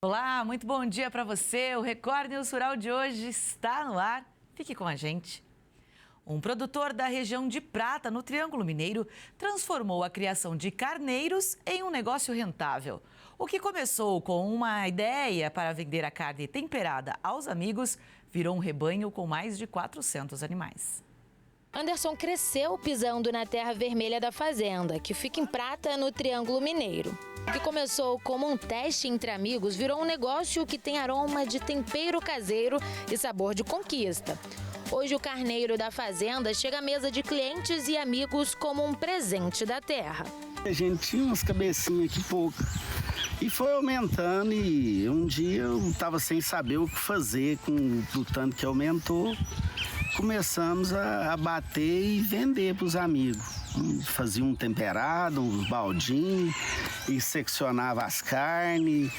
Olá, muito bom dia para você. O Record News Rural de hoje está no ar. Fique com a gente. Um produtor da região de Prata, no Triângulo Mineiro, transformou a criação de carneiros em um negócio rentável. O que começou com uma ideia para vender a carne temperada aos amigos, virou um rebanho com mais de 400 animais. Anderson cresceu pisando na terra vermelha da fazenda, que fica em Prata, no Triângulo Mineiro. O que começou como um teste entre amigos virou um negócio que tem aroma de tempero caseiro e sabor de conquista. Hoje o carneiro da fazenda chega à mesa de clientes e amigos como um presente da terra. A gente tinha umas cabecinhas aqui pouca e foi aumentando, e um dia eu estava sem saber o que fazer com o tanto que aumentou. Começamos a bater e vender para os amigos. Fazia um temperado, uns baldinhos e seccionava as carnes.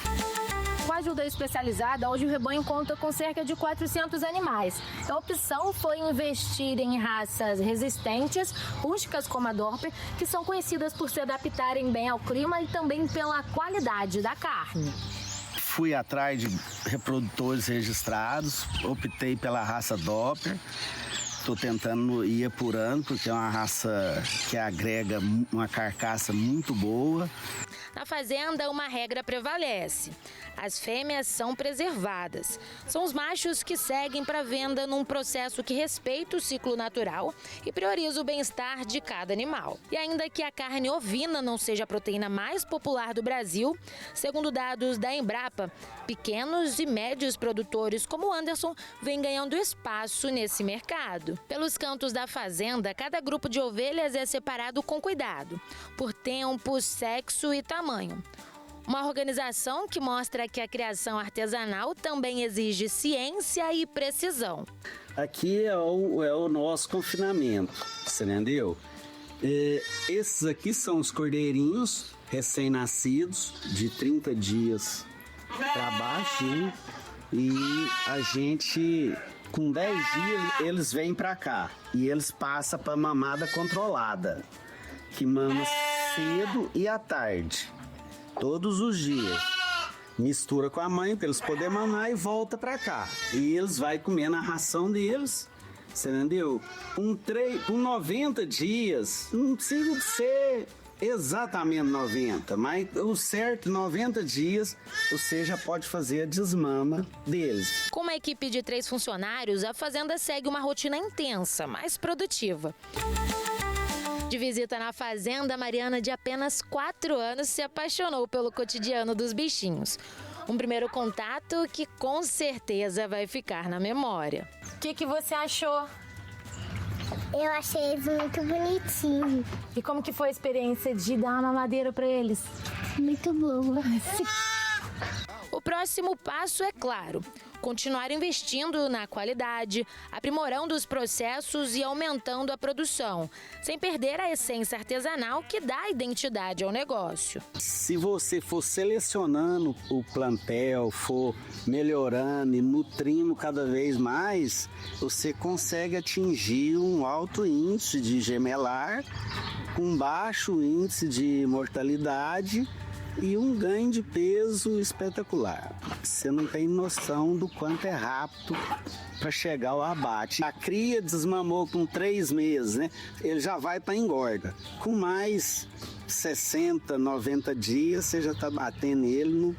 Com a ajuda especializada, hoje o rebanho conta com cerca de 400 animais. A opção foi investir em raças resistentes, rústicas como a Dorper, que são conhecidas por se adaptarem bem ao clima e também pela qualidade da carne. Fui atrás de reprodutores registrados, optei pela raça Doppler. Estou tentando ir apurando, porque é uma raça que agrega uma carcaça muito boa. Na fazenda, uma regra prevalece. As fêmeas são preservadas. São os machos que seguem para venda num processo que respeita o ciclo natural e prioriza o bem-estar de cada animal. E ainda que a carne ovina não seja a proteína mais popular do Brasil, segundo dados da Embrapa, pequenos e médios produtores como o Anderson vêm ganhando espaço nesse mercado. Pelos cantos da fazenda, cada grupo de ovelhas é separado com cuidado, por tempo, sexo e tamanho. Uma organização que mostra que a criação artesanal também exige ciência e precisão. Aqui é o nosso confinamento, você entendeu? Esses aqui são os cordeirinhos recém-nascidos, de 30 dias para baixo, né? E a gente, com 10 dias, eles vêm para cá e eles passam para mamada controlada, que mama cedo e à tarde. Todos os dias. Mistura com a mãe para eles poderem mamar e volta para cá. E eles vão comendo a ração deles, você entendeu? Com 90 dias, não precisa ser exatamente 90, mas o certo, 90 dias, você já pode fazer a desmama deles. Com uma equipe de 3 funcionários, a fazenda segue uma rotina intensa, mas produtiva. De visita na fazenda, Mariana, de apenas 4 anos, se apaixonou pelo cotidiano dos bichinhos. Um primeiro contato que com certeza vai ficar na memória. O que você achou? Eu achei eles muito bonitinhos. E como que foi a experiência de dar uma mamadeira para eles? Muito boa. O próximo passo é claro, continuar investindo na qualidade, aprimorando os processos e aumentando a produção, sem perder a essência artesanal que dá identidade ao negócio. Se você for selecionando o plantel, for melhorando e nutrindo cada vez mais, você consegue atingir um alto índice de gemelar, um baixo índice de mortalidade e um ganho de peso espetacular. Você não tem noção do quanto é rápido para chegar ao abate. A cria desmamou com 3 meses, né? Ele já vai para engorda. Com mais 60, 90 dias, você já está batendo ele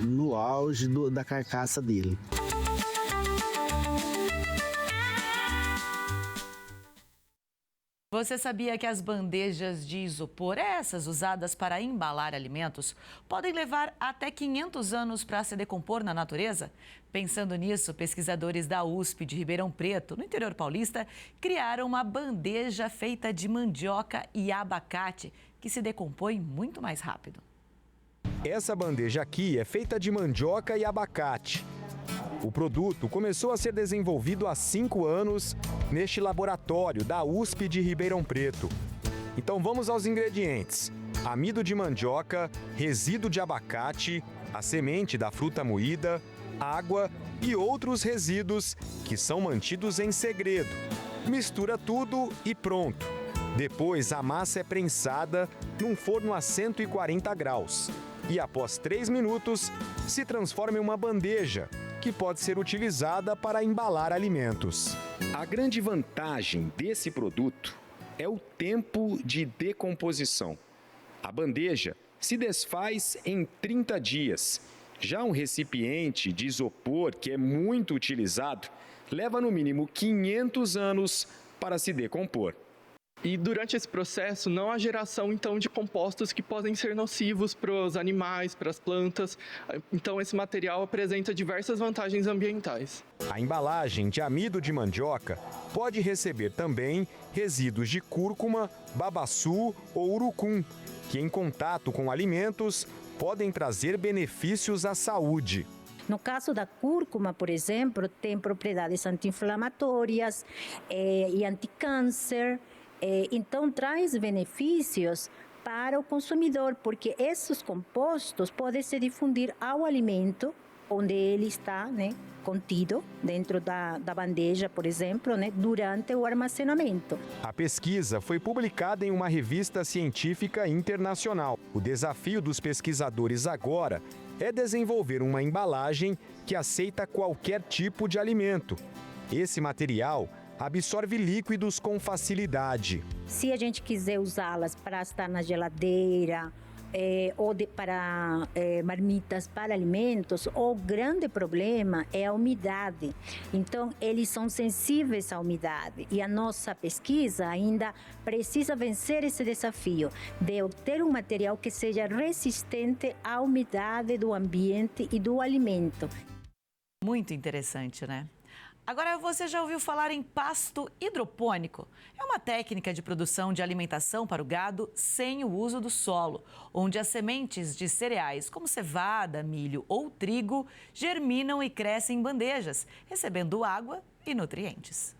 no auge da carcaça dele. Você sabia que as bandejas de isopor, essas usadas para embalar alimentos, podem levar até 500 anos para se decompor na natureza? Pensando nisso, pesquisadores da USP de Ribeirão Preto, no interior paulista, criaram uma bandeja feita de mandioca e abacate, que se decompõe muito mais rápido. Essa bandeja aqui é feita de mandioca e abacate. O produto começou a ser desenvolvido há 5 anos neste laboratório da USP de Ribeirão Preto. Então vamos aos ingredientes: amido de mandioca, resíduo de abacate, a semente da fruta moída, água e outros resíduos que são mantidos em segredo. Mistura tudo e pronto. Depois a massa é prensada num forno a 140 graus. E após 3 minutos, se transforma em uma bandeja, que pode ser utilizada para embalar alimentos. A grande vantagem desse produto é o tempo de decomposição. A bandeja se desfaz em 30 dias. Já um recipiente de isopor, que é muito utilizado, leva no mínimo 500 anos para se decompor. E durante esse processo não há geração, então, de compostos que podem ser nocivos para os animais, para as plantas. Então, esse material apresenta diversas vantagens ambientais. A embalagem de amido de mandioca pode receber também resíduos de cúrcuma, babaçu ou urucum, que em contato com alimentos podem trazer benefícios à saúde. No caso da cúrcuma, por exemplo, tem propriedades anti-inflamatórias e anticâncer. Então, traz benefícios para o consumidor, porque esses compostos podem se difundir ao alimento onde ele está, contido dentro da bandeja, por exemplo, durante o armazenamento. A pesquisa foi publicada em uma revista científica internacional. O desafio dos pesquisadores agora é desenvolver uma embalagem que aceita qualquer tipo de alimento. Esse material absorve líquidos com facilidade. Se a gente quiser usá-las para estar na geladeira ou para marmitas para alimentos, o grande problema é a umidade. Então, eles são sensíveis à umidade e a nossa pesquisa ainda precisa vencer esse desafio de obter um material que seja resistente à umidade do ambiente e do alimento. Muito interessante, né? Agora, você já ouviu falar em pasto hidropônico? É uma técnica de produção de alimentação para o gado sem o uso do solo, onde as sementes de cereais como cevada, milho ou trigo germinam e crescem em bandejas, recebendo água e nutrientes.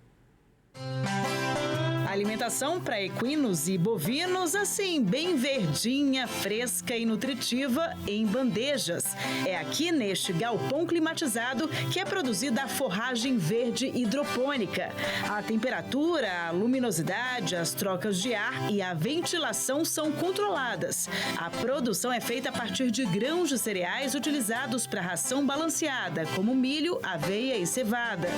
Alimentação para equinos e bovinos, assim, bem verdinha, fresca e nutritiva em bandejas. É aqui neste galpão climatizado que é produzida a forragem verde hidropônica. A temperatura, a luminosidade, as trocas de ar e a ventilação são controladas. A produção é feita a partir de grãos de cereais utilizados para ração balanceada, como milho, aveia e cevada.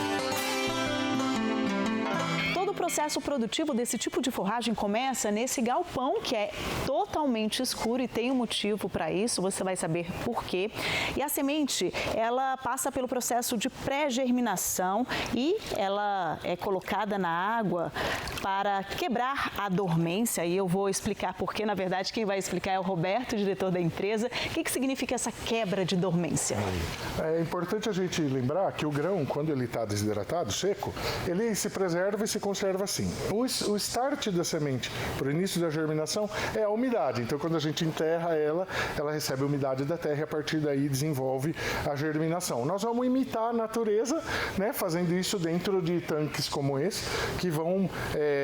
Todo o processo produtivo desse tipo de forragem começa nesse galpão, que é totalmente escuro e tem um motivo para isso, você vai saber por quê. E a semente, ela passa pelo processo de pré-germinação e ela é colocada na água para quebrar a dormência. E eu vou explicar por quê. Na verdade, quem vai explicar é o Roberto, diretor da empresa. O que significa essa quebra de dormência? É importante a gente lembrar que o grão, quando ele está desidratado, seco, ele se preserva e se conserva assim. O start da semente para o início da germinação é a umidade. Então, quando a gente enterra ela recebe a umidade da terra e a partir daí desenvolve a germinação. Nós vamos imitar a natureza, fazendo isso dentro de tanques como esse, que vão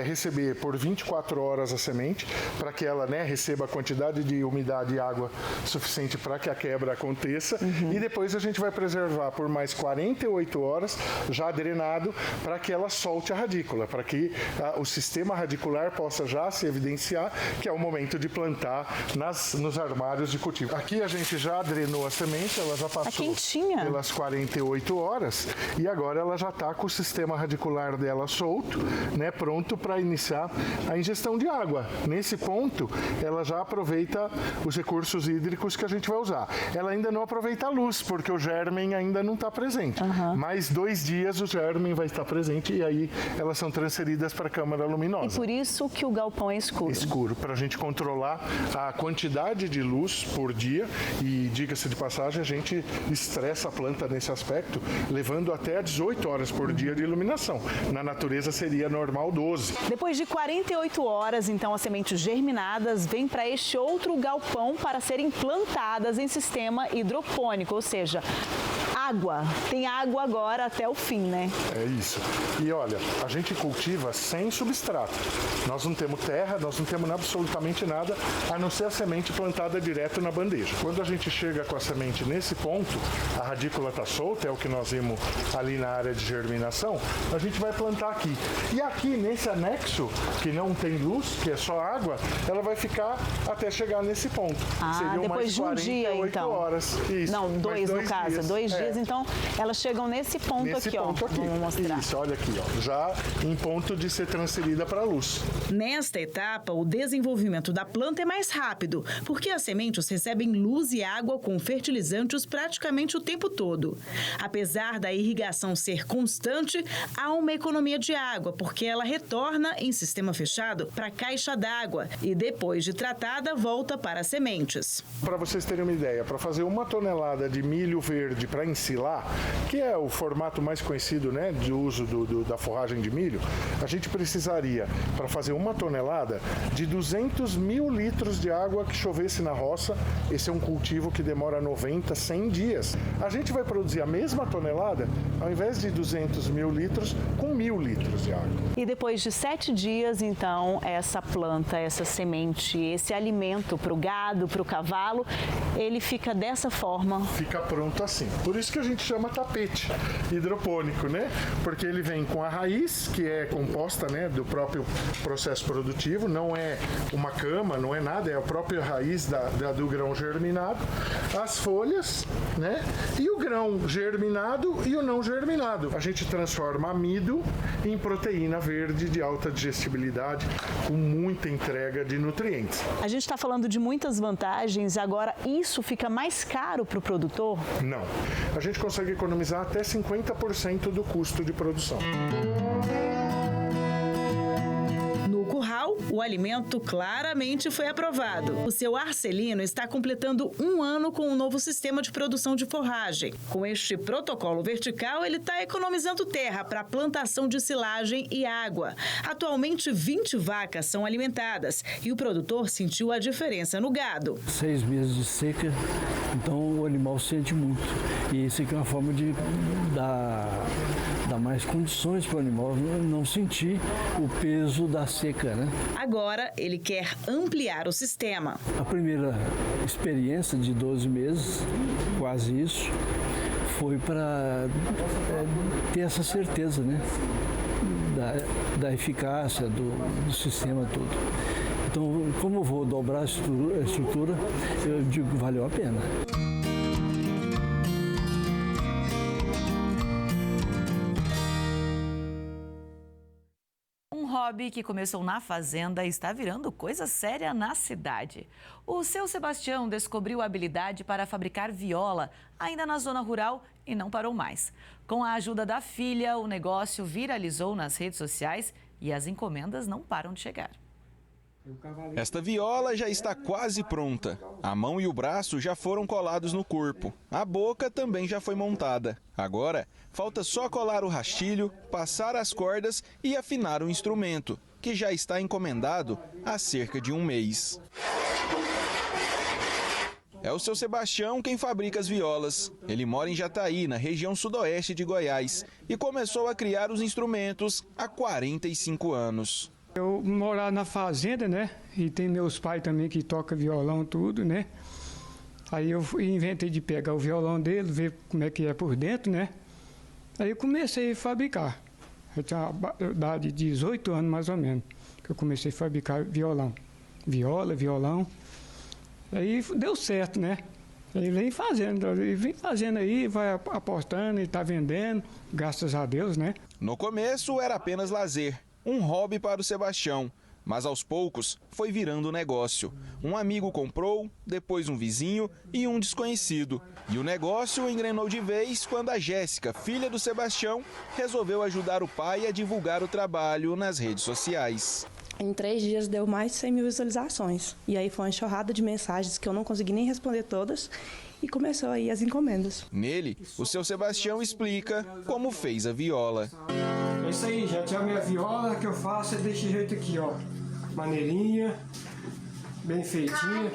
receber por 24 horas a semente, para que ela receba a quantidade de umidade e água suficiente para que a quebra aconteça. E depois a gente vai preservar por mais 48 horas, já drenado, para que ela solte a radícula, para que o sistema radicular possa já se evidenciar, que é o momento de plantar nos armários de cultivo. Aqui a gente já drenou a semente, ela já passou pelas 48 horas e agora ela já está com o sistema radicular dela solto, pronto para iniciar a ingestão de água. Nesse ponto, ela já aproveita os recursos hídricos que a gente vai usar. Ela ainda não aproveita a luz, porque o germen ainda não está presente. Mais 2 dias o germen vai estar presente e aí elas são transferidas para a câmara luminosa. E por isso que o galpão é escuro. Escuro, para a gente controlar a quantidade de luz por dia e, diga-se de passagem, a gente estressa a planta nesse aspecto, levando até 18 horas por dia de iluminação. Na natureza seria normal 12. Depois de 48 horas, então, as sementes germinadas vêm para este outro galpão para serem plantadas em sistema hidropônico, ou seja, água. Tem água agora até o fim, né? É isso. E olha, a gente cultiva sem substrato. Nós não temos terra, nós não temos absolutamente nada, a não ser a semente plantada direto na bandeja. Quando a gente chega com a semente nesse ponto, a radícula está solta, é o que nós vimos ali na área de germinação, a gente vai plantar aqui. E aqui, nesse anexo, que não tem luz, que é só água, ela vai ficar até chegar nesse ponto. Seriam depois de um dia, então. Horas. Isso. Não, dois no caso. Dias. 2 dias, então elas chegam nesse ponto aqui, ó. Vamos mostrar. Isso, olha aqui, ó. Já em ponto de ser transferida para a luz. Nesta etapa, o desenvolvimento da planta é mais rápido, porque as sementes recebem luz e água com fertilizantes praticamente o tempo todo. Apesar da irrigação ser constante, há uma economia de água, porque ela retorna em sistema fechado para a caixa d'água e depois de tratada, volta para as sementes. Para vocês terem uma ideia, para fazer 1 tonelada de milho verde para ensilar, que é o formato mais conhecido, né, de uso da forragem de milho, a gente precisaria, para fazer 1 tonelada, de 200 mil litros de água que chovesse na roça. Esse é um cultivo que demora 90, 100 dias. A gente vai produzir a mesma tonelada, ao invés de 200 mil litros, com 1.000 litros de água. E depois de 7 dias, então, essa planta, essa semente, esse alimento para o gado, para o cavalo, ele fica dessa forma. Fica pronto assim. Por isso que a gente chama tapete hidropônico, né? Porque ele vem com a raiz, que é composta, né, do próprio processo produtivo, não é uma cama, não é nada, é a própria raiz do grão germinado, as folhas, né? E o grão germinado e o não germinado. A gente transforma amido em proteína verde de alta digestibilidade, com muita entrega de nutrientes. A gente está falando de muitas vantagens, agora isso fica mais caro para o produtor? Não. A gente consegue economizar até 50% do custo de produção. No curral, o alimento claramente foi aprovado. O seu Arcelino está completando 1 ano com um novo sistema de produção de forragem. Com este protocolo vertical, ele está economizando terra para plantação de silagem e água. Atualmente, 20 vacas são alimentadas e o produtor sentiu a diferença no gado. 6 meses de seca, então o animal sente muito. E isso aqui é uma forma de dar mais condições para o animal não sentir o peso da seca, né? Agora, ele quer ampliar o sistema. A primeira experiência de 12 meses, quase isso, foi para ter essa certeza, né? Da eficácia do sistema todo. Então, como eu vou dobrar a estrutura, eu digo que valeu a pena. Um hobby que começou na fazenda e está virando coisa séria na cidade. O seu Sebastião descobriu a habilidade para fabricar viola, ainda na zona rural, e não parou mais. Com a ajuda da filha, o negócio viralizou nas redes sociais e as encomendas não param de chegar. Esta viola já está quase pronta. A mão e o braço já foram colados no corpo. A boca também já foi montada. Agora, falta só colar o rastilho, passar as cordas e afinar o instrumento, que já está encomendado há cerca de 1 mês. É o seu Sebastião quem fabrica as violas. Ele mora em Jataí, na região sudoeste de Goiás, e começou a criar os instrumentos há 45 anos. Eu morava na fazenda, né? E tem meus pais também que tocam violão, tudo, né? Aí eu inventei de pegar o violão dele, ver como é que é por dentro, né? Aí eu comecei a fabricar. Eu tinha uma idade de 18 anos, mais ou menos, que eu comecei a fabricar violão. Violão. Aí deu certo, né? Aí vem fazendo aí, vai apostando e tá vendendo, graças a Deus, né? No começo era apenas lazer, um hobby para o Sebastião, mas aos poucos foi virando negócio. Um amigo comprou, depois um vizinho e um desconhecido. E o negócio engrenou de vez quando a Jéssica, filha do Sebastião, resolveu ajudar o pai a divulgar o trabalho nas redes sociais. Em 3 dias deu mais de 100 mil visualizações. E aí foi uma enxurrada de mensagens que eu não consegui nem responder todas. E começou aí as encomendas. Nele, o seu Sebastião explica como fez a viola. É isso aí, já tinha a minha viola que eu faço desse jeito aqui, ó. Maneirinha, bem feitinha.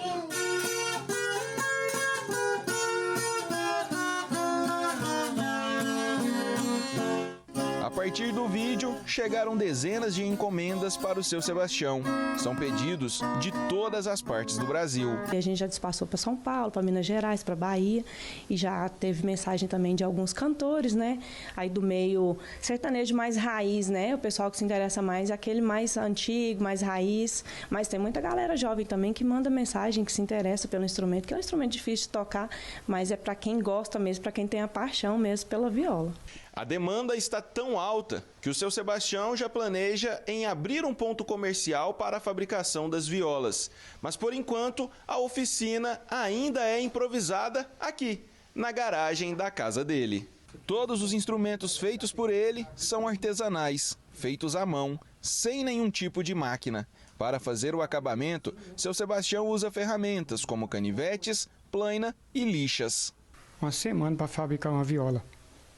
partir do vídeo, chegaram dezenas de encomendas para o seu Sebastião. São pedidos de todas as partes do Brasil. A gente já despassou para São Paulo, para Minas Gerais, para Bahia, e já teve mensagem também de alguns cantores, né? Aí do meio sertanejo mais raiz, né? O pessoal que se interessa mais é aquele mais antigo, mais raiz. Mas tem muita galera jovem também que manda mensagem, que se interessa pelo instrumento, que é um instrumento difícil de tocar, mas é para quem gosta mesmo, para quem tem a paixão mesmo pela viola. A demanda está tão alta que o seu Sebastião já planeja em abrir um ponto comercial para a fabricação das violas. Mas, por enquanto, a oficina ainda é improvisada aqui, na garagem da casa dele. Todos os instrumentos feitos por ele são artesanais, feitos à mão, sem nenhum tipo de máquina. Para fazer o acabamento, seu Sebastião usa ferramentas como canivetes, plaina e lixas. Uma semana para fabricar uma viola.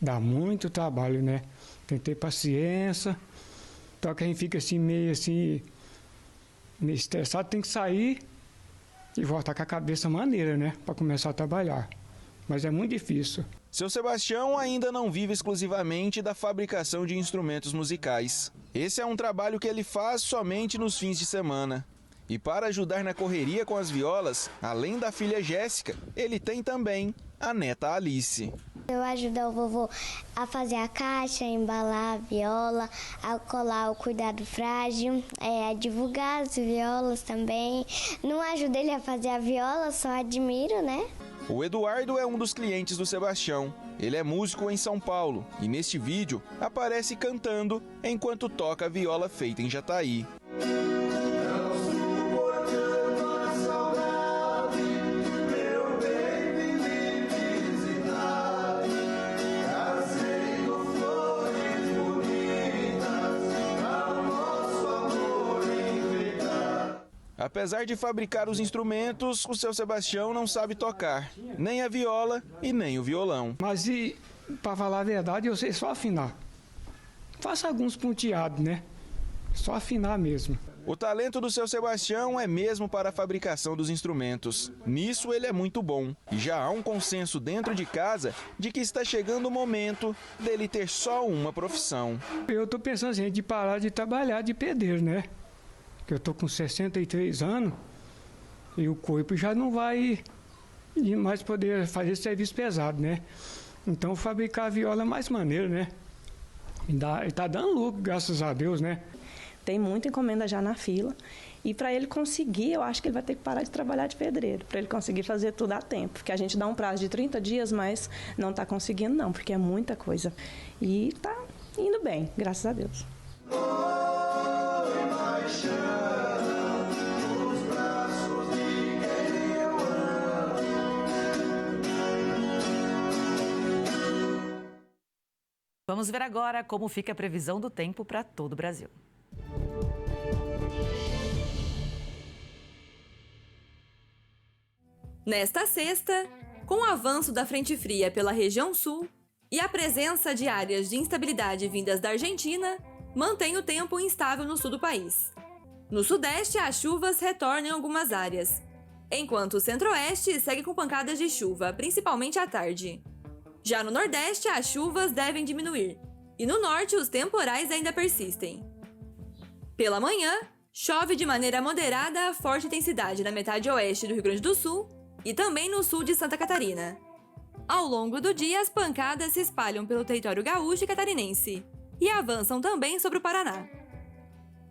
Dá muito trabalho, né? Tem que ter paciência. Então que a gente fica meio estressado, tem que sair e voltar com a cabeça maneira, né? Para começar a trabalhar. Mas é muito difícil. Seu Sebastião ainda não vive exclusivamente da fabricação de instrumentos musicais. Esse é um trabalho que ele faz somente nos fins de semana. E para ajudar na correria com as violas, além da filha Jéssica, ele tem também a neta Alice. Eu ajudo o vovô a fazer a caixa, a embalar a viola, a colar o cuidado frágil, a divulgar as violas também. Não ajudo ele a fazer a viola, só admiro, né? O Eduardo é um dos clientes do Sebastião. Ele é músico em São Paulo e neste vídeo aparece cantando enquanto toca a viola feita em Jataí. Apesar de fabricar os instrumentos, o seu Sebastião não sabe tocar, nem a viola e nem o violão. Mas para falar a verdade, eu sei só afinar. Faço alguns ponteados, né? Só afinar mesmo. O talento do seu Sebastião é mesmo para a fabricação dos instrumentos. Nisso ele é muito bom. E já há um consenso dentro de casa de que está chegando o momento dele ter só uma profissão. Eu estou pensando assim, de parar de trabalhar de pedreiro, né? Eu estou com 63 anos e o corpo já não vai mais poder fazer serviço pesado, né? Então fabricar a viola é mais maneiro, né? E tá dando lucro, graças a Deus, né? Tem muita encomenda já na fila e para ele conseguir, eu acho que ele vai ter que parar de trabalhar de pedreiro, para ele conseguir fazer tudo a tempo. Porque a gente dá um prazo de 30 dias, mas não está conseguindo não, porque é muita coisa. E tá indo bem, graças a Deus. Vamos ver agora como fica a previsão do tempo para todo o Brasil. Nesta sexta, com o avanço da frente fria pela região sul e a presença de áreas de instabilidade vindas da Argentina, mantém o tempo instável no sul do país. No sudeste, as chuvas retornam em algumas áreas, enquanto o centro-oeste segue com pancadas de chuva, principalmente à tarde. Já no nordeste, as chuvas devem diminuir, e no norte os temporais ainda persistem. Pela manhã, chove de maneira moderada a forte intensidade na metade oeste do Rio Grande do Sul e também no sul de Santa Catarina. Ao longo do dia, as pancadas se espalham pelo território gaúcho e catarinense e avançam também sobre o Paraná.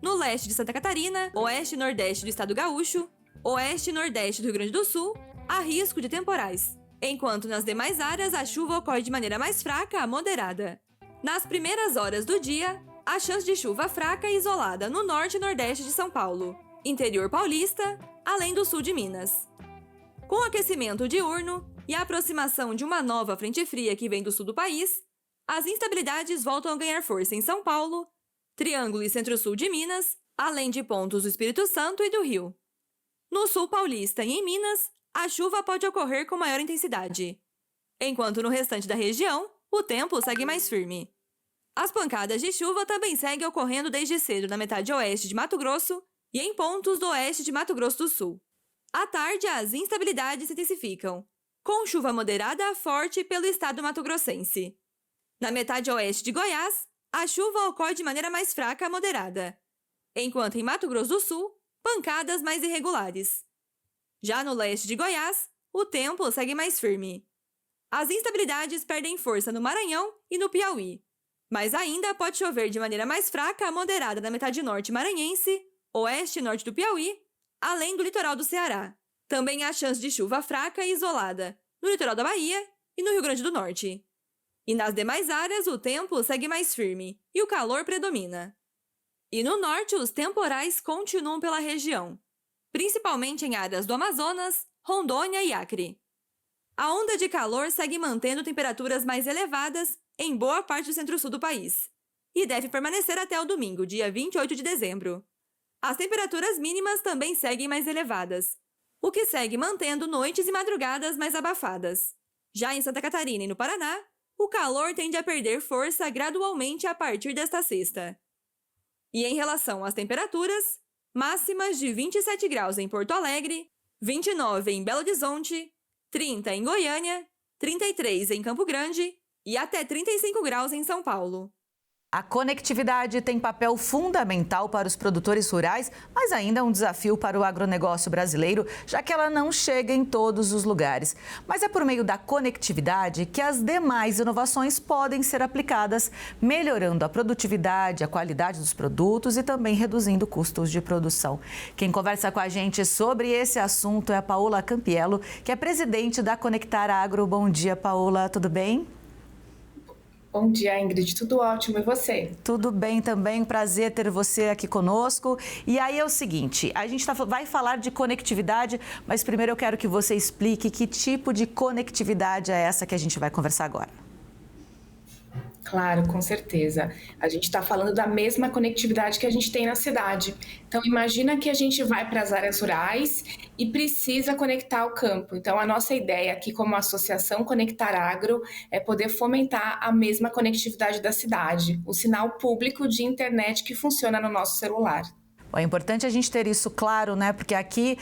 No leste de Santa Catarina, oeste e nordeste do estado gaúcho, oeste e nordeste do Rio Grande do Sul, há risco de temporais, enquanto nas demais áreas a chuva ocorre de maneira mais fraca a moderada. Nas primeiras horas do dia, há chance de chuva fraca e isolada no norte e nordeste de São Paulo, interior paulista, além do sul de Minas. Com o aquecimento diurno e a aproximação de uma nova frente fria que vem do sul do país, as instabilidades voltam a ganhar força em São Paulo, Triângulo e Centro-Sul de Minas, além de pontos do Espírito Santo e do Rio. No sul paulista e em Minas, a chuva pode ocorrer com maior intensidade, enquanto no restante da região, o tempo segue mais firme. As pancadas de chuva também seguem ocorrendo desde cedo na metade oeste de Mato Grosso e em pontos do oeste de Mato Grosso do Sul. À tarde, as instabilidades se intensificam, com chuva moderada a forte pelo estado mato-grossense. Na metade oeste de Goiás, a chuva ocorre de maneira mais fraca a moderada, enquanto em Mato Grosso do Sul, pancadas mais irregulares. Já no leste de Goiás, o tempo segue mais firme. As instabilidades perdem força no Maranhão e no Piauí, mas ainda pode chover de maneira mais fraca a moderada na metade norte maranhense, oeste e norte do Piauí, além do litoral do Ceará. Também há chance de chuva fraca e isolada no litoral da Bahia e no Rio Grande do Norte. E nas demais áreas, o tempo segue mais firme e o calor predomina. E no norte, os temporais continuam pela região, principalmente em áreas do Amazonas, Rondônia e Acre. A onda de calor segue mantendo temperaturas mais elevadas em boa parte do centro-sul do país e deve permanecer até o domingo, dia 28 de dezembro. As temperaturas mínimas também seguem mais elevadas, o que segue mantendo noites e madrugadas mais abafadas. Já em Santa Catarina e no Paraná, o calor tende a perder força gradualmente a partir desta sexta. E em relação às temperaturas, máximas de 27 graus em Porto Alegre, 29 em Belo Horizonte, 30 em Goiânia, 33 em Campo Grande e até 35 graus em São Paulo. A conectividade tem papel fundamental para os produtores rurais, mas ainda é um desafio para o agronegócio brasileiro, já que ela não chega em todos os lugares. Mas é por meio da conectividade que as demais inovações podem ser aplicadas, melhorando a produtividade, a qualidade dos produtos e também reduzindo custos de produção. Quem conversa com a gente sobre esse assunto é a Paola Campiello, que é presidente da Conectar Agro. Bom dia, Paola, tudo bem? Bom dia, Ingrid. Tudo ótimo. E você? Tudo bem também. Prazer ter você aqui conosco. E aí é o seguinte, a gente vai falar de conectividade, mas primeiro eu quero que você explique que tipo de conectividade é essa que a gente vai conversar agora. Claro, com certeza. A gente está falando da mesma conectividade que a gente tem na cidade. Então, imagina que a gente vai para as áreas rurais e precisa conectar o campo. Então, a nossa ideia aqui como Associação Conectar Agro é poder fomentar a mesma conectividade da cidade, o sinal público de internet que funciona no nosso celular. É importante a gente ter isso claro, né? Porque aqui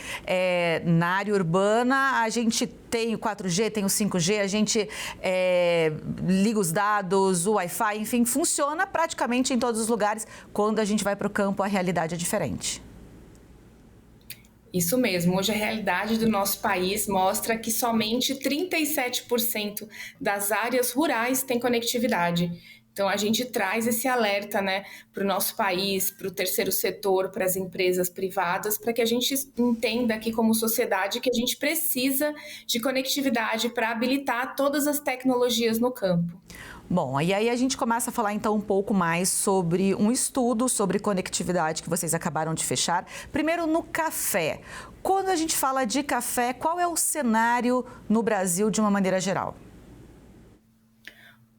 na área urbana a gente tem o 4G, tem o 5G, a gente liga os dados, o Wi-Fi, enfim, funciona praticamente em todos os lugares. Quando a gente vai para o campo, a realidade é diferente. Isso mesmo. Hoje a realidade do nosso país mostra que somente 37% das áreas rurais têm conectividade. Então, a gente traz esse alerta, né, para o nosso país, para o terceiro setor, para as empresas privadas, para que a gente entenda aqui como sociedade que a gente precisa de conectividade para habilitar todas as tecnologias no campo. Bom, e aí a gente começa a falar então um pouco mais sobre um estudo sobre conectividade que vocês acabaram de fechar. Primeiro, no café. Quando a gente fala de café, qual é o cenário no Brasil de uma maneira geral?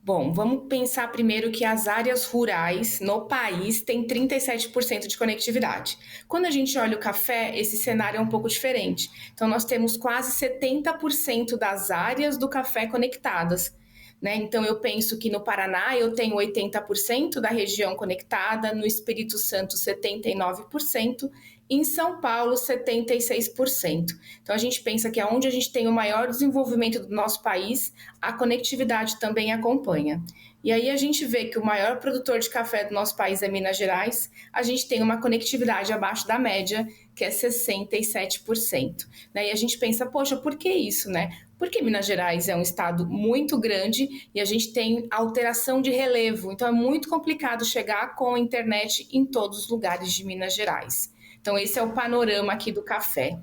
Bom, vamos pensar primeiro que as áreas rurais no país têm 37% de conectividade. Quando a gente olha o café, esse cenário é um pouco diferente. Então, nós temos quase 70% das áreas do café conectadas. Né? Então, eu penso que no Paraná eu tenho 80% da região conectada, no Espírito Santo 79%, em São Paulo 76%. Então, a gente pensa que onde a gente tem o maior desenvolvimento do nosso país, a conectividade também acompanha. E aí a gente vê que o maior produtor de café do nosso país é Minas Gerais, a gente tem uma conectividade abaixo da média, que é 67%. Né? E a gente pensa, poxa, por que isso, né? Porque Minas Gerais é um estado muito grande e a gente tem alteração de relevo, então é muito complicado chegar com a internet em todos os lugares de Minas Gerais. Então esse é o panorama aqui do café.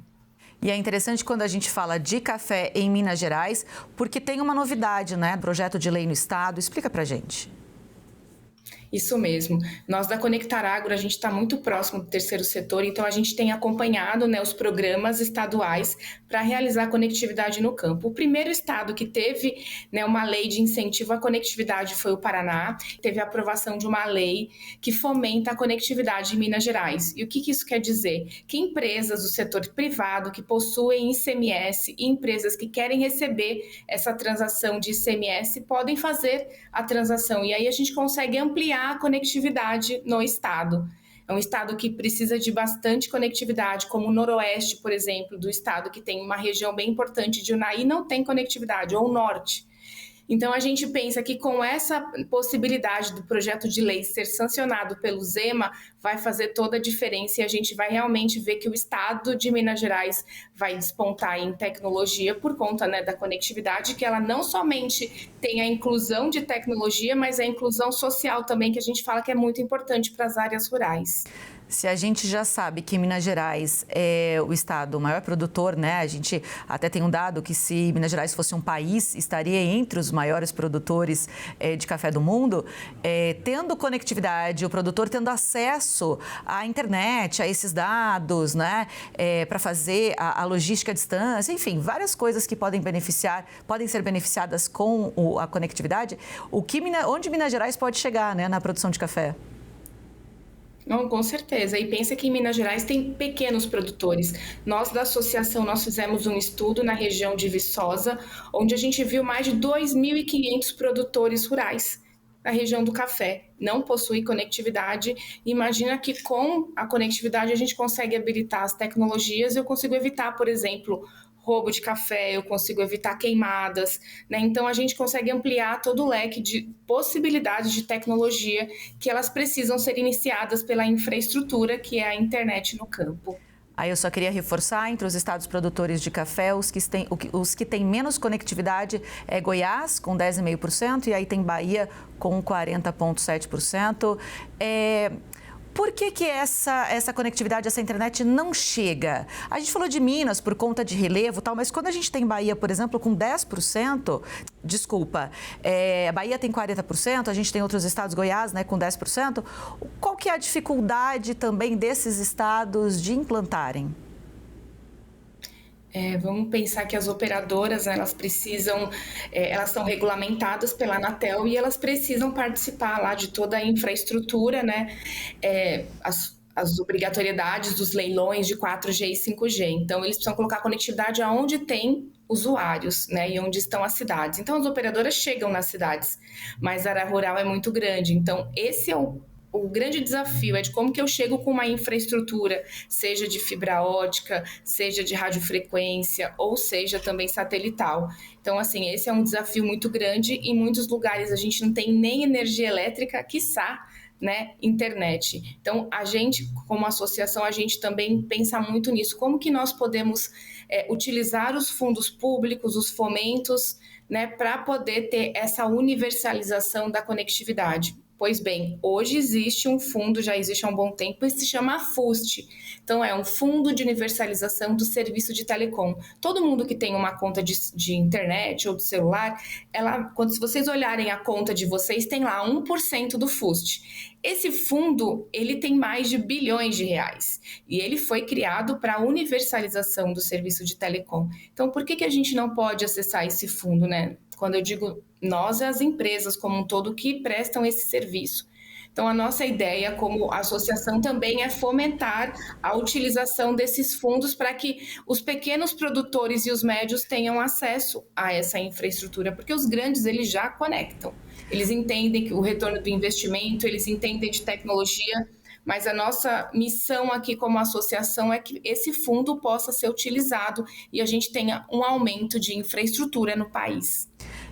E é interessante quando a gente fala de café em Minas Gerais, porque tem uma novidade, né? Projeto de lei no estado. Explica pra gente. Isso mesmo. Nós da Conectar Agro, a gente está muito próximo do terceiro setor, então a gente tem acompanhado, né, os programas estaduais para realizar a conectividade no campo. O primeiro estado que teve, né, uma lei de incentivo à conectividade foi o Paraná. Teve a aprovação de uma lei que fomenta a conectividade em Minas Gerais. E o que isso quer dizer? Que empresas do setor privado que possuem ICMS e empresas que querem receber essa transação de ICMS podem fazer a transação. E aí a gente consegue ampliar a conectividade no estado. É um estado que precisa de bastante conectividade, como o noroeste, por exemplo, do estado que tem uma região bem importante de Unai, não tem conectividade, ou o norte. Então, a gente pensa que com essa possibilidade do projeto de lei ser sancionado pelo Zema, vai fazer toda a diferença e a gente vai realmente ver que o estado de Minas Gerais vai despontar em tecnologia por conta, né, da conectividade, que ela não somente tem a inclusão de tecnologia, mas a inclusão social também, que a gente fala que é muito importante para as áreas rurais. Se a gente já sabe que Minas Gerais é o estado maior produtor, né? A gente até tem um dado que se Minas Gerais fosse um país, estaria entre os maiores produtores de café do mundo. Tendo conectividade, o produtor tendo acesso à internet, a esses dados, né? Para fazer a logística à distância, enfim, várias coisas que podem ser beneficiadas com a conectividade. Onde Minas Gerais pode chegar, né, na produção de café? Não, com certeza. E pensa que em Minas Gerais tem pequenos produtores. Nós, da associação, nós fizemos um estudo na região de Viçosa, onde a gente viu mais de 2.500 produtores rurais na região do café. Não possui conectividade. Imagina que com a conectividade a gente consegue habilitar as tecnologias e eu consigo evitar, por exemplo, roubo de café, eu consigo evitar queimadas, né? Então, a gente consegue ampliar todo o leque de possibilidades de tecnologia que elas precisam ser iniciadas pela infraestrutura, que é a internet no campo. Aí eu só queria reforçar, entre os estados produtores de café, os que têm menos conectividade é Goiás, com 10,5%, e aí tem Bahia, com 40,7%. Por que essa conectividade, essa internet não chega? A gente falou de Minas por conta de relevo e tal, mas quando a gente tem Bahia, por exemplo, com 10%, Bahia tem 40%, a gente tem outros estados, Goiás, né, com 10%, qual que é a dificuldade também desses estados de implantarem? Vamos pensar que as operadoras, né, elas precisam, elas são regulamentadas pela Anatel e elas precisam participar lá de toda a infraestrutura, né, as obrigatoriedades dos leilões de 4G e 5G. Então, eles precisam colocar conectividade aonde tem usuários, né, e onde estão as cidades. Então, as operadoras chegam nas cidades, mas a área rural é muito grande. Então, esse é o grande desafio, é de como que eu chego com uma infraestrutura, seja de fibra ótica, seja de radiofrequência, ou seja também satelital. Então, assim, esse é um desafio muito grande. Em muitos lugares a gente não tem nem energia elétrica, quiçá, né, internet. Então, a gente, como associação, a gente também pensa muito nisso. Como que nós podemos utilizar os fundos públicos, os fomentos, né, para poder ter essa universalização da conectividade? Pois bem, hoje existe um fundo, já existe há um bom tempo, e se chama FUST. Então, é um Fundo de Universalização do Serviço de Telecom. Todo mundo que tem uma conta de internet ou de celular, se vocês olharem a conta de vocês, tem lá 1% do FUST. Esse fundo, ele tem mais de bilhões de reais e ele foi criado para a universalização do serviço de telecom. Então, por que a gente não pode acessar esse fundo, né? Quando eu digo nós, as empresas como um todo que prestam esse serviço. Então, a nossa ideia como associação também é fomentar a utilização desses fundos para que os pequenos produtores e os médios tenham acesso a essa infraestrutura, porque os grandes, eles já conectam. Eles entendem o retorno do investimento, eles entendem de tecnologia, mas a nossa missão aqui como associação é que esse fundo possa ser utilizado e a gente tenha um aumento de infraestrutura no país.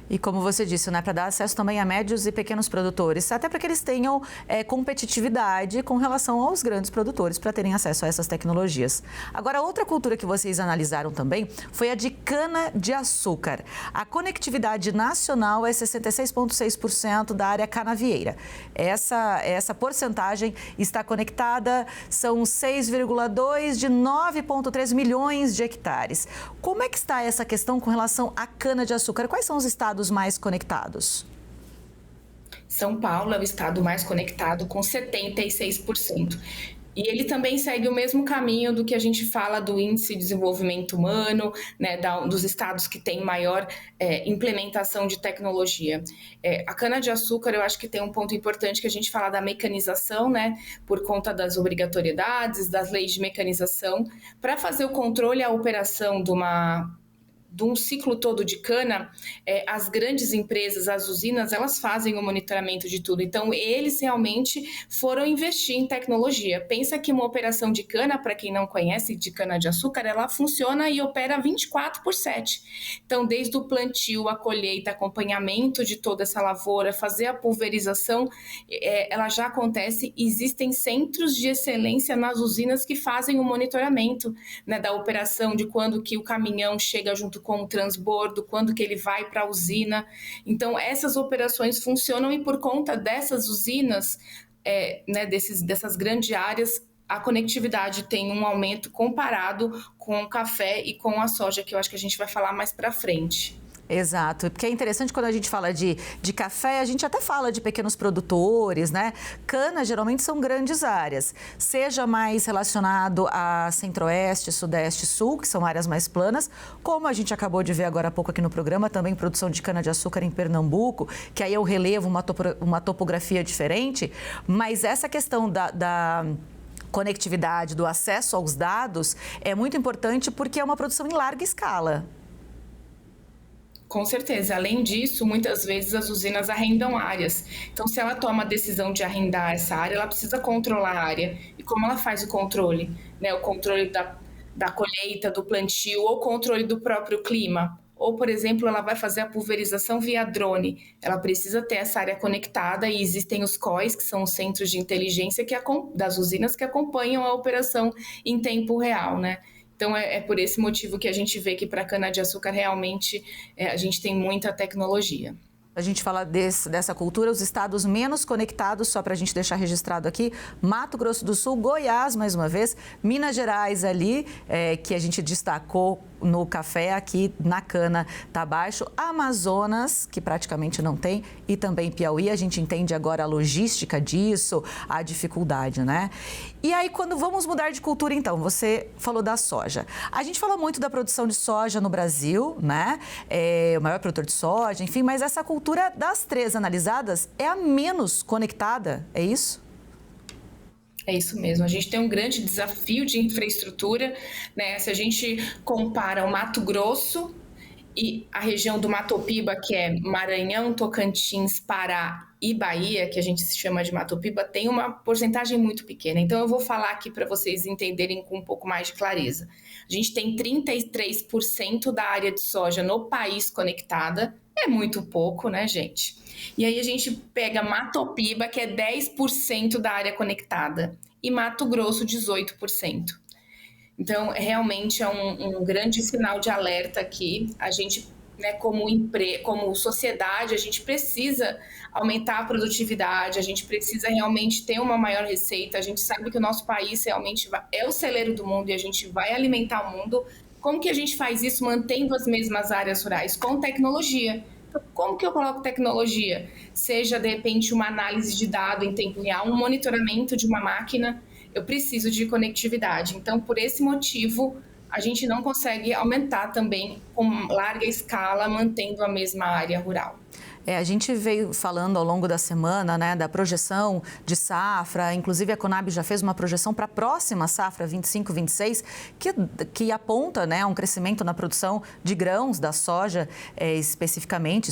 E como você disse, né, para dar acesso também a médios e pequenos produtores, até para que eles tenham competitividade com relação aos grandes produtores para terem acesso a essas tecnologias. Agora, outra cultura que vocês analisaram também foi a de cana-de-açúcar. A conectividade nacional é 66,6% da área canavieira. Essa porcentagem está conectada, são 6,2 de 9,3 milhões de hectares. Como é que está essa questão com relação à cana-de-açúcar? Quais são os estados mais conectados? São Paulo é o estado mais conectado, com 76%. E ele também segue o mesmo caminho do que a gente fala do Índice de Desenvolvimento Humano, né, dos estados que têm maior implementação de tecnologia. A cana-de-açúcar, eu acho que tem um ponto importante que a gente fala da mecanização, né, por conta das obrigatoriedades, das leis de mecanização, para fazer o controle e a operação de um ciclo todo de cana, as grandes empresas, as usinas, elas fazem o monitoramento de tudo. Então, eles realmente foram investir em tecnologia. Pensa que uma operação de cana, para quem não conhece, de cana-de-açúcar, ela funciona e opera 24/7. Então, desde o plantio, a colheita, acompanhamento de toda essa lavoura, fazer a pulverização, ela já acontece. Existem centros de excelência nas usinas que fazem o monitoramento, né, da operação, de quando que o caminhão chega junto com o transbordo, quando que ele vai para a usina. Então, essas operações funcionam e por conta dessas usinas, né, dessas grandes áreas, a conectividade tem um aumento comparado com o café e com a soja, que eu acho que a gente vai falar mais para frente. Exato, porque é interessante quando a gente fala de café, a gente até fala de pequenos produtores, né? Cana geralmente são grandes áreas, seja mais relacionado a centro-oeste, sudeste, sul, que são áreas mais planas, como a gente acabou de ver agora há pouco aqui no programa, também produção de cana-de-açúcar em Pernambuco, que aí é o relevo, uma topografia diferente, mas essa questão da conectividade, do acesso aos dados é muito importante porque é uma produção em larga escala. Com certeza. Além disso, muitas vezes as usinas arrendam áreas. Então, se ela toma a decisão de arrendar essa área, ela precisa controlar a área. E como ela faz o controle? Né? O controle da colheita, do plantio, ou o controle do próprio clima. Ou, por exemplo, ela vai fazer a pulverização via drone. Ela precisa ter essa área conectada e existem os COIs, que são os centros de inteligência das usinas que acompanham a operação em tempo real, né? Então, é por esse motivo que a gente vê que para a cana-de-açúcar realmente a gente tem muita tecnologia. A gente fala dessa cultura, os estados menos conectados, só para a gente deixar registrado aqui, Mato Grosso do Sul, Goiás, mais uma vez, Minas Gerais ali, que a gente destacou no café, aqui na cana tá baixo, Amazonas, que praticamente não tem, e também Piauí, a gente entende agora a logística disso, a dificuldade, né? E aí, quando vamos mudar de cultura, então, você falou da soja. A gente fala muito da produção de soja no Brasil, né? O maior produtor de soja, enfim, mas essa cultura das três analisadas é a menos conectada, é isso? É isso mesmo, a gente tem um grande desafio de infraestrutura, né? Se a gente compara o Mato Grosso e a região do Matopiba, que é Maranhão, Tocantins, Pará e Bahia, que a gente se chama de Matopiba, tem uma porcentagem muito pequena. Então, eu vou falar aqui para vocês entenderem com um pouco mais de clareza. A gente tem 33% da área de soja no país conectada, é muito pouco, né, gente? E aí a gente pega Matopiba, que é 10% da área conectada, e Mato Grosso, 18%. Então, realmente é um grande sinal de alerta aqui. A gente, né, como sociedade, a gente precisa aumentar a produtividade, a gente precisa realmente ter uma maior receita. A gente sabe que o nosso país realmente é o celeiro do mundo e a gente vai alimentar o mundo. Como que a gente faz isso mantendo as mesmas áreas rurais? Com tecnologia. Como que eu coloco tecnologia? Seja, de repente, uma análise de dado em tempo real, um monitoramento de uma máquina. Eu preciso de conectividade. Então, por esse motivo, a gente não consegue aumentar também com larga escala, mantendo a mesma área rural. A gente veio falando ao longo da semana, né, da projeção de safra, inclusive a Conab já fez uma projeção para a próxima safra 25-26, que aponta, né, um crescimento na produção de grãos, da soja especialmente.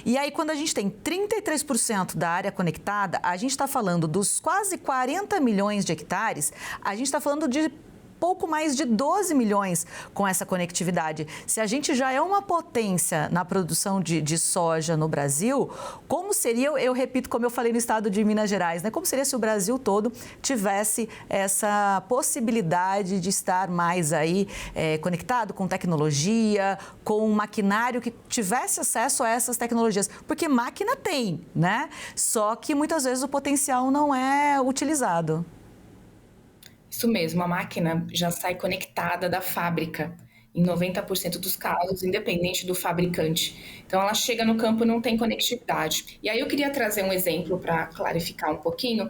E aí, quando a gente tem 33% da área conectada, a gente está falando dos quase 40 milhões de hectares, a gente está falando de pouco mais de 12 milhões com essa conectividade. Se a gente já é uma potência na produção de soja no Brasil, como seria, eu repito, como eu falei no estado de Minas Gerais, né? Como seria se o Brasil todo tivesse essa possibilidade de estar mais aí conectado com tecnologia, com um maquinário que tivesse acesso a essas tecnologias? Porque máquina tem, né? Só que muitas vezes o potencial não é utilizado. Isso mesmo, a máquina já sai conectada da fábrica, em 90% dos casos, independente do fabricante. Então, ela chega no campo e não tem conectividade. E aí eu queria trazer um exemplo para clarificar um pouquinho.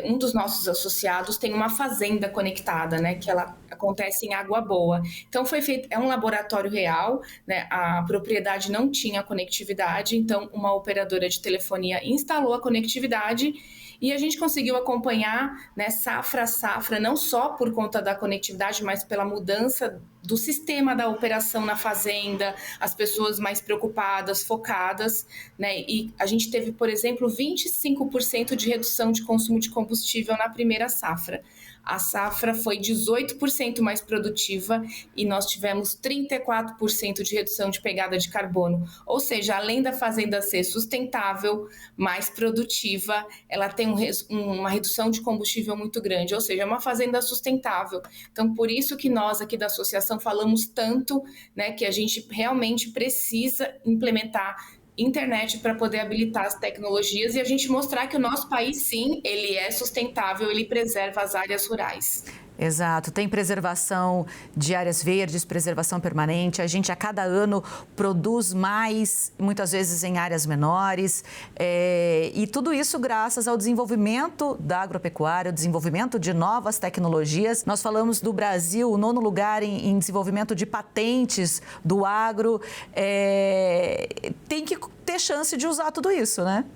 Um dos nossos associados tem uma fazenda conectada, né, que ela acontece em Água Boa. Então, foi feito, é um laboratório real, né, a propriedade não tinha conectividade, então uma operadora de telefonia instalou a conectividade e a gente conseguiu acompanhar, né, safra a safra, não só por conta da conectividade, mas pela mudança do sistema da operação na fazenda, as pessoas mais preocupadas, focadas, né? E a gente teve, por exemplo, 25% de redução de consumo de combustível na primeira safra. A safra foi 18% mais produtiva e nós tivemos 34% de redução de pegada de carbono. Ou seja, além da fazenda ser sustentável, mais produtiva, ela tem uma redução de combustível muito grande, ou seja, é uma fazenda sustentável. Então, por isso que nós aqui da associação falamos tanto, né, que a gente realmente precisa implementar internet para poder habilitar as tecnologias e a gente mostrar que o nosso país, sim, ele é sustentável, ele preserva as áreas rurais. Exato, tem preservação de áreas verdes, preservação permanente. A gente a cada ano produz mais, muitas vezes em áreas menores. E tudo isso graças ao desenvolvimento da agropecuária, o desenvolvimento de novas tecnologias. Nós falamos do Brasil, o 9º lugar em desenvolvimento de patentes do agro. Tem que ter chance de usar tudo isso, né?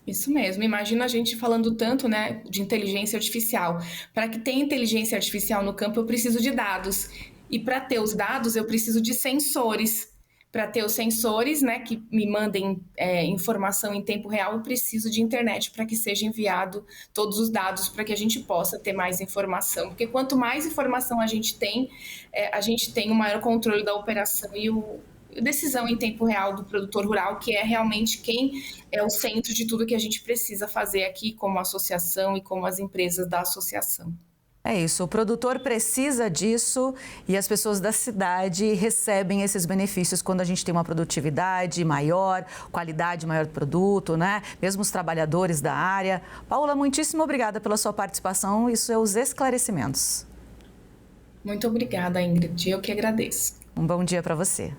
Isso mesmo, imagina a gente falando tanto, né, de inteligência artificial. Para que tenha inteligência artificial no campo, eu preciso de dados. E para ter os dados, eu preciso de sensores. Para ter os sensores, né, que me mandem informação em tempo real, eu preciso de internet para que seja enviado todos os dados para que a gente possa ter mais informação. Porque quanto mais informação a gente tem um maior controle da operação e decisão em tempo real do produtor rural, que é realmente quem é o centro de tudo que a gente precisa fazer aqui como associação e como as empresas da associação. É isso, o produtor precisa disso e as pessoas da cidade recebem esses benefícios quando a gente tem uma produtividade maior, qualidade maior do produto, né? Mesmo os trabalhadores da área. Paula, muitíssimo obrigada pela sua participação e seus esclarecimentos. Muito obrigada, Ingrid. Eu que agradeço. Um bom dia para você.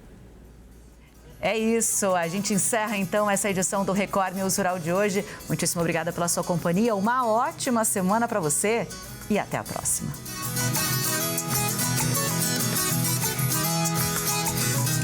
É isso, a gente encerra então essa edição do Record News Rural de hoje. Muitíssimo obrigada pela sua companhia, uma ótima semana para você e até a próxima.